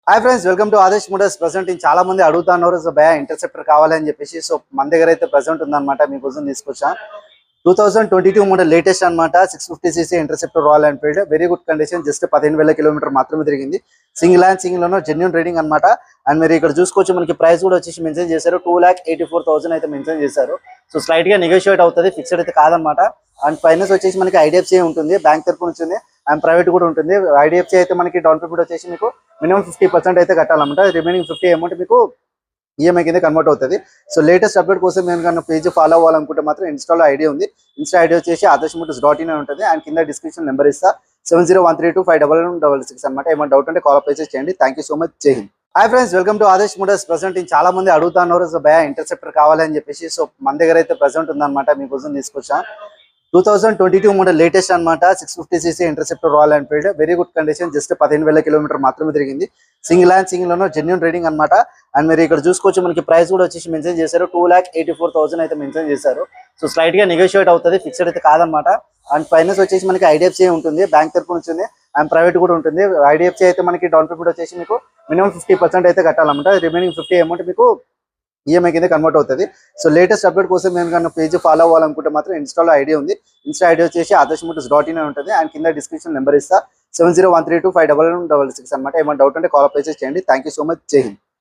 Hi friends, welcome to Adesh motors. Present చాలా మంది అడుగుతున్నారు, సో భయ ఇంటర్సెప్టర్ కావాలి అని చెప్పేసి. సో మన దగ్గర అయితే ప్రెసెంట్ ఉందన్నమాట, మీకోసం తీసుకొచ్చా. 2022 మోడల్ లేటెస్ట్ అనమాట. 650cc interceptor Royal Enfield, very good condition. Just 15,000 kilometer మాత్రమే తిరిగింది. సింగిల్ ఓనర్, జెన్యూన్ రీడింగ్ అనమాట. అండ్ మీరు ఇక్కడ చూసుకోవచ్చు, మనకి ప్రైస్ కూడా వచ్చేసి మెన్షన్ చేశారు. 2,84,000 అయితే మెన్షన్ చేశారు. సో స్లైట్ గా నెగోషియేట్ అవుతుంది, ఫిక్స్డ్ అయితే కాదనమాట. అండ్ ఫైనాన్స్ వచ్చేసి మనకి ఐడిఎఫ్సి ఉంటుంది, బ్యాంక్ తరపు నుంచి ఉంది, అండ్ ప్రైవేట్ కూడా ఉంటుంది. ఐడిఎఫ్సి అయితే మనకి డౌన్ పేమెంట్ వచ్చేసి మీకు మినిమం 50% అయితే కట్టాలన్నమాట. రిమైనింగ్ 50 అమౌంట్ మీకు ఈఎంఐ కింద కన్వర్ట్ అవుతుంది. సో లేటెస్ట్ అప్డేట్ కోసం నేను కన్నా పేజ్ ఫాలో అవ్వాలనుకుంటే మాత్రం ఇన్స్టాలో ఐడియా ఉంది. ఇన్స్టా ఐడియా వచ్చేసి adarshmotors.in ఉంటుంది. అండ్ కింద డిస్క్రిప్షన్ నెంబర్ ఇస్తా, 7013251166 అనమాట. ఏమైనా డౌట్ అంటే కాల్ ప్లేసెస్ చేయండి. Thank you so much. జై హింద్. Hi friends, welcome to Adesh motors. Present చాలా మంది అడుగుతున్నారు, సో భయ ఇంటర్సెప్టర్ కావాలి అని చెప్పేసి. సో మన దగ్గర అయితే ప్రెసెంట్ ఉందన్నమాట, మీకోసం తీసుకొచ్చా. 2022 మోడల్ లేటెస్ట్ అనమాట. 650cc interceptor Royal Enfield, very good condition. Just 15,000 kilometer మాత్రమే తిరిగింది. సింగిల్ ఓనర్, జెన్యూన్ రీడింగ్ అనమాట. అండ్ మీరు ఇక్కడ చూసుకోవచ్చు, మనకి ప్రైస్ కూడా వచ్చేసి మెన్షన్ చేశారు. 2,84,000 అయితే మెన్షన్ చేశారు. సో స్లైట్ గా నెగోషియేట్ అవుతుంది, ఫిక్స్డ్ అయితే కాదనమాట. అండ్ ఫైనాన్స్ వచ్చేసి మనకి ఐడిఎఫ్సి ఉంటుంది, బ్యాంక్ తరపు నుంచి ఉంది, అండ్ ప్రైవేట్ కూడా ఉంటుంది. ఐడిఎఫ్సి అయితే మనకి డౌన్ పేమెంట్ వచ్చేసి మీకు మినిమం 50% అయితే కట్టాలన్నమాట. రిమైనింగ్ 50 అమౌంట్ మీకు ఈఎంఐ కింద కన్వర్ట్ అవుతుంది. సో లేటెస్ట్ అప్డేట్ కోసం నేను కన్నా పేజ్ ఫాలో అవ్వాలనుకుంటే మాత్రం ఇన్స్టాలో ఐడియా ఉంది. ఇన్స్టా ఐడియా వచ్చేసి adarshmotors.in ఉంటుంది. అండ్ కింద డిస్క్రిప్షన్ నెంబర్ ఇస్తా, 7013251166 అనమాట. ఏమైనా డౌట్ అంటే కాల్ ప్లేసెస్ చేయండి. Thank you so much. జై హింద్.